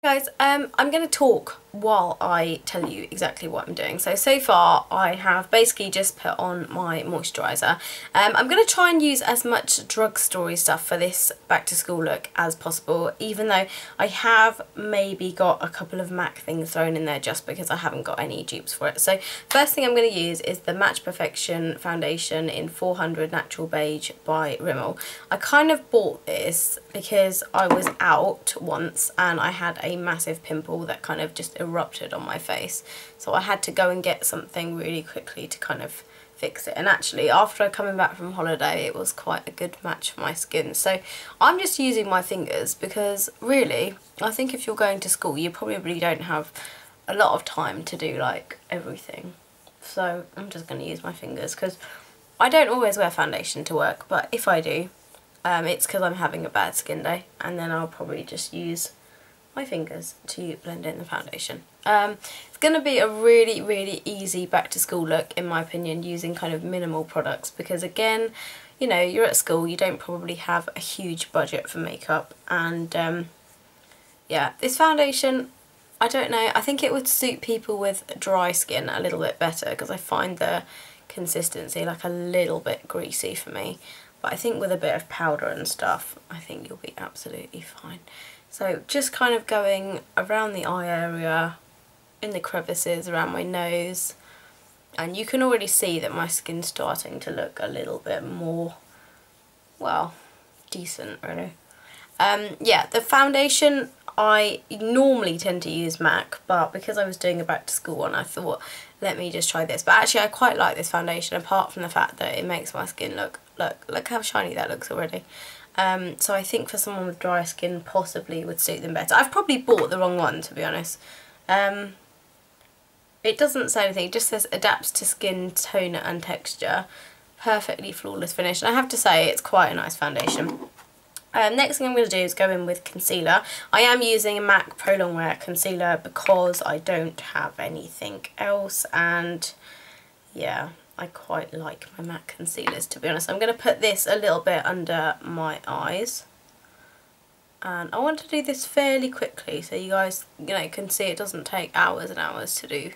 Guys, I'm going to talk while I tell you exactly what I'm doing. So far I have basically just put on my moisturiser. I'm going to try and use as much drugstore stuff for this back to school look as possible, even though I have maybe got a couple of MAC things thrown in there just because I haven't got any dupes for it. So first thing I'm going to use is the Match Perfection foundation in 400 Natural Beige by Rimmel. I kind of bought this because I was out once and I had a massive pimple that kind of just erupted on my face, so I had to go and get something really quickly to kind of fix it. And actually after coming back from holiday it was quite a good match for my skin, so I'm just using my fingers because really I think if you're going to school you probably don't have a lot of time to do like everything, so I'm just going to use my fingers because I don't always wear foundation to work, but if I do it's because I'm having a bad skin day, and then I'll probably just use my fingers to blend in the foundation. It's going to be a really easy back to school look in my opinion, using kind of minimal products because again, you know, you're at school, you don't probably have a huge budget for makeup, and yeah, this foundation, I don't know, I think it would suit people with dry skin a little bit better because I find the consistency like a little bit greasy for me, but I think with a bit of powder and stuff I think you'll be absolutely fine. So just kind of going around the eye area, in the crevices, around my nose, and you can already see that my skin's starting to look a little bit more, well, decent really. Yeah, the foundation, I normally tend to use MAC, but because I was doing a back to school one I thought let me just try this. But actually I quite like this foundation apart from the fact that it makes my skin look how shiny that looks already. So I think for someone with dry skin possibly would suit them better. I've probably bought the wrong one to be honest. It doesn't say anything, it just says adapts to skin tone and texture. Perfectly flawless finish, and I have to say it's quite a nice foundation. Next thing I'm going to do is go in with concealer. I am using a MAC Pro Longwear concealer because I don't have anything else, and yeah, I quite like my MAC concealers to be honest. I'm going to put this a little bit under my eyes, and I want to do this fairly quickly so you guys, you know, can see it doesn't take hours and hours to do,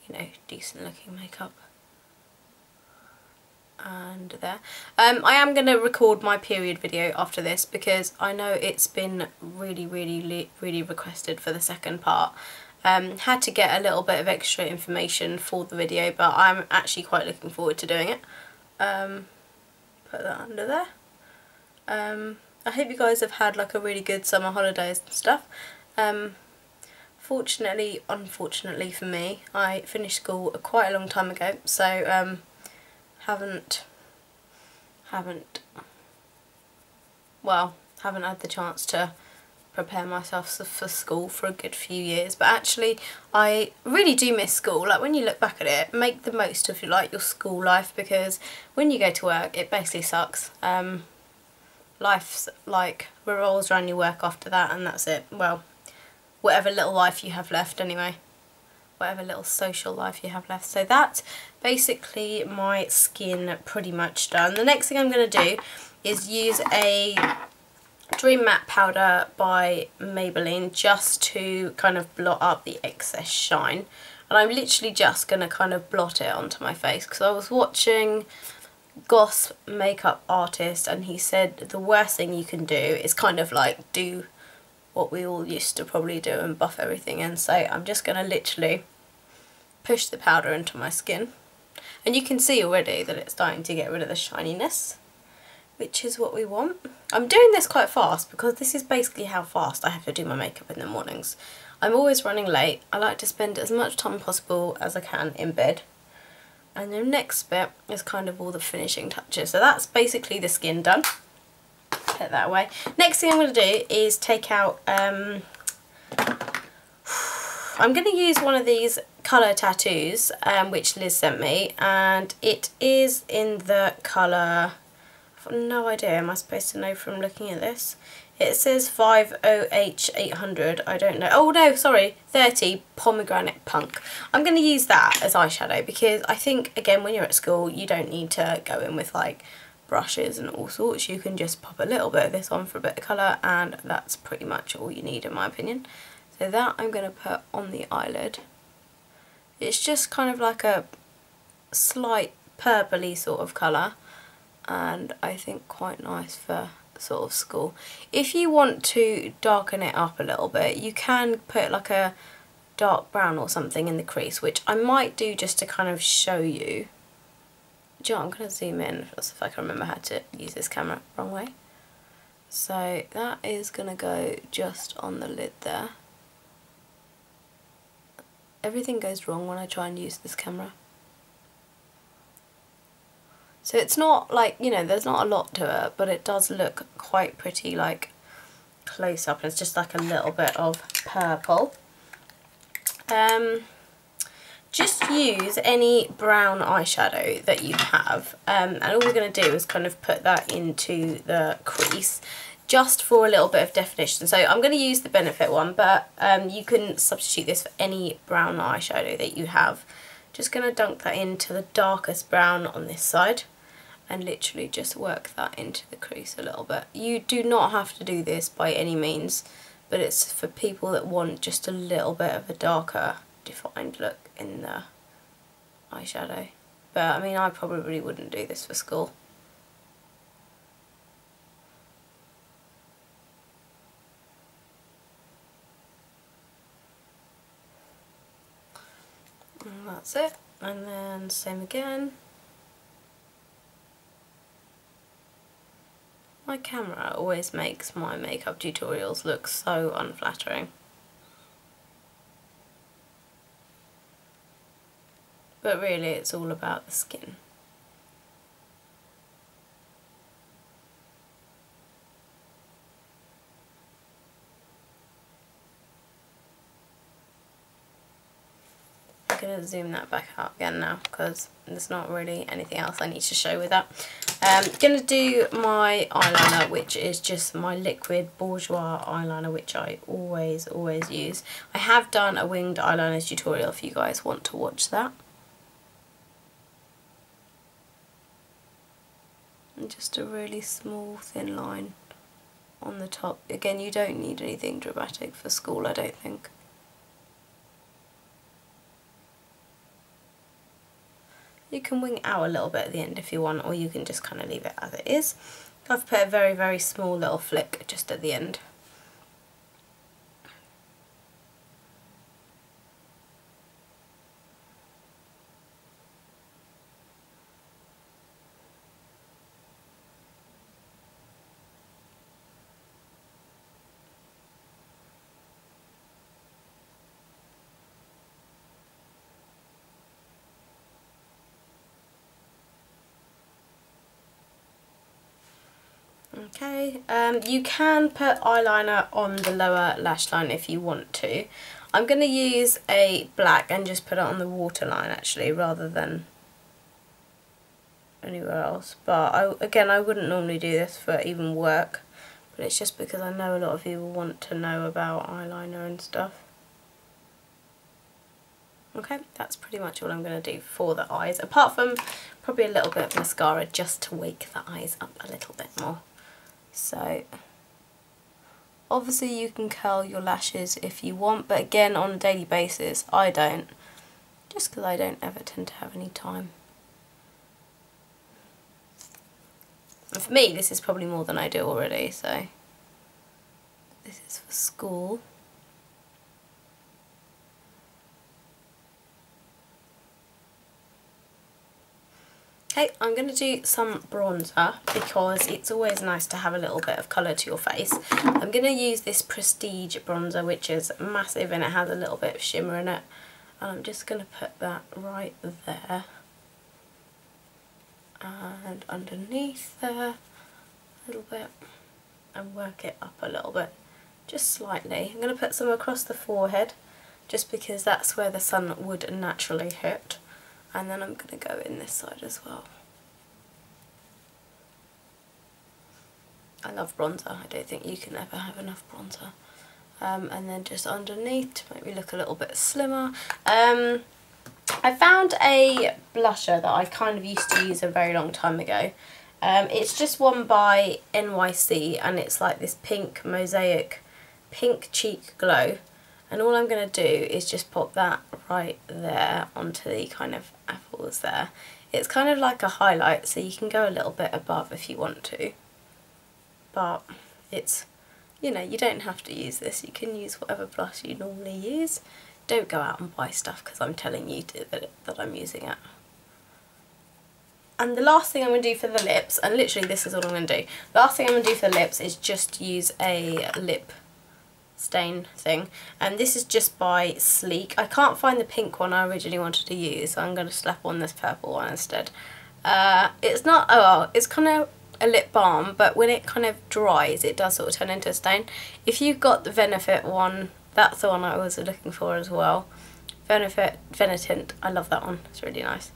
you know, decent looking makeup. And there. I am going to record my period video after this because I know it's been really requested for the second part. Had to get a little bit of extra information for the video, but I'm actually quite looking forward to doing it. Put that under there. I hope you guys have had like a really good summer holidays and stuff. Unfortunately for me, I finished school quite a long time ago, so haven't had the chance to prepare myself for school for a good few years. But actually I really do miss school. Like when you look back at it, make the most of your school life, because when you go to work it basically sucks. Life's like revolves around your work after that, and that's it. Well, whatever little life you have left anyway. Whatever little social life you have left. So that's basically my skin pretty much done. The next thing I'm going to do is use a Dream Matte powder by Maybelline just to kind of blot up the excess shine. And I'm literally just going to kind of blot it onto my face because I was watching Goss makeup artist and he said the worst thing you can do is kind of like do what we all used to probably do and buff everything in. So I'm just going to literally push the powder into my skin, and you can see already that it's starting to get rid of the shininess, which is what we want. I'm doing this quite fast because this is basically how fast I have to do my makeup in the mornings. I'm always running late. I like to spend as much time possible as I can in bed, and the next bit is kind of all the finishing touches. So that's basically the skin done. Put that away. Next thing I'm going to do is take out I'm going to use one of these colour tattoos which Liz sent me, and it is in the colour, I've no idea, am I supposed to know from looking at this? It says 50H800, I don't know, oh no, sorry, 30 Pomegranate Punk. I'm going to use that as eyeshadow because I think, again, when you're at school you don't need to go in with like brushes and all sorts, you can just pop a little bit of this on for a bit of colour, and that's pretty much all you need in my opinion. So that I'm going to put on the eyelid. It's just kind of like a slight purpley sort of colour, and I think quite nice for sort of school. If you want to darken it up a little bit, you can put like a dark brown or something in the crease, which I might do just to kind of show you. Do you know what, I'm going to zoom in just if I can remember how to use this camera. Wrong way. So that is going to go just on the lid there. Everything goes wrong when I try and use this camera. So it's not like, you know, there's not a lot to it, but it does look quite pretty, like close up. It's just like a little bit of purple. Just use any brown eyeshadow that you have, and all we're going to do is kind of put that into the crease just for a little bit of definition. So I'm going to use the Benefit one, but you can substitute this for any brown eyeshadow that you have. Just going to dunk that into the darkest brown on this side and literally just work that into the crease a little bit. You do not have to do this by any means, but it's for people that want just a little bit of a darker defined look in the eyeshadow. But I mean, I probably wouldn't do this for school. And that's it, and then same again. My camera always makes my makeup tutorials look so unflattering. But really it's all about the skin. I'm going to zoom that back out again now because there's not really anything else I need to show with that. I'm going to do my eyeliner, which is just my liquid Bourjois eyeliner, which I always use. I have done a winged eyeliner tutorial if you guys want to watch that. And just a really small thin line on the top. Again, you don't need anything dramatic for school, I don't think. You can wing out a little bit at the end if you want, or you can just kind of leave it as it is. I've put a very small little flick just at the end. Okay, you can put eyeliner on the lower lash line if you want to. I'm going to use a black and just put it on the waterline actually, rather than anywhere else. But again, I wouldn't normally do this for even work, but it's just because I know a lot of you will want to know about eyeliner and stuff. Okay, that's pretty much all I'm going to do for the eyes, apart from probably a little bit of mascara just to wake the eyes up a little bit more. So obviously you can curl your lashes if you want, but again, on a daily basis I don't, just because I don't ever tend to have any time. And for me this is probably more than I do already, so this is for school. Okay, I'm going to do some bronzer because it's always nice to have a little bit of colour to your face. I'm going to use this Prestige bronzer, which is massive and it has a little bit of shimmer in it. And I'm just going to put that right there. And underneath there a little bit. And work it up a little bit, just slightly. I'm going to put some across the forehead just because that's where the sun would naturally hit. And then I'm going to go in this side as well. I love bronzer. I don't think you can ever have enough bronzer. And then just underneath to make me look a little bit slimmer. I found a blusher that I kind of used to use a very long time ago. It's just one by NYC, and it's like this pink mosaic, pink cheek glow. And all I'm going to do is just pop that right there onto the kind of apples there. It's kind of like a highlight, so you can go a little bit above if you want to. But it's, you know, you don't have to use this. You can use whatever blush you normally use. Don't go out and buy stuff because I'm telling you that I'm using it. And the last thing I'm going to do for the lips, and literally this is all I'm going to do. The last thing I'm going to do for the lips is just use a lip stain thing, and this is just by Sleek. I can't find the pink one I originally wanted to use, so I'm going to slap on this purple one instead. It's not, oh well, it's kind of a lip balm, but when it kind of dries it does sort of turn into a stain. If you've got the Benefit one, that's the one I was looking for as well. Benefit Venitint, I love that one, it's really nice.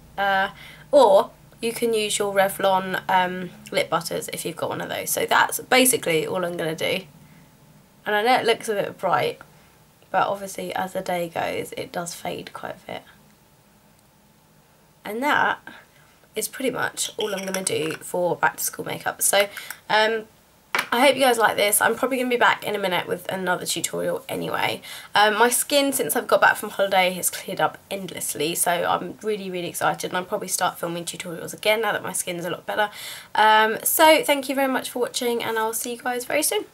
Or you can use your Revlon lip butters if you've got one of those. So that's basically all I'm going to do. And I know it looks a bit bright, but obviously as the day goes it does fade quite a bit. And that is pretty much all I'm going to do for back to school makeup. So I hope you guys like this. I'm probably going to be back in a minute with another tutorial anyway. My skin, since I've got back from holiday, has cleared up endlessly, so I'm really excited, and I'll probably start filming tutorials again now that my skin's a lot better. So thank you very much for watching, and I'll see you guys very soon.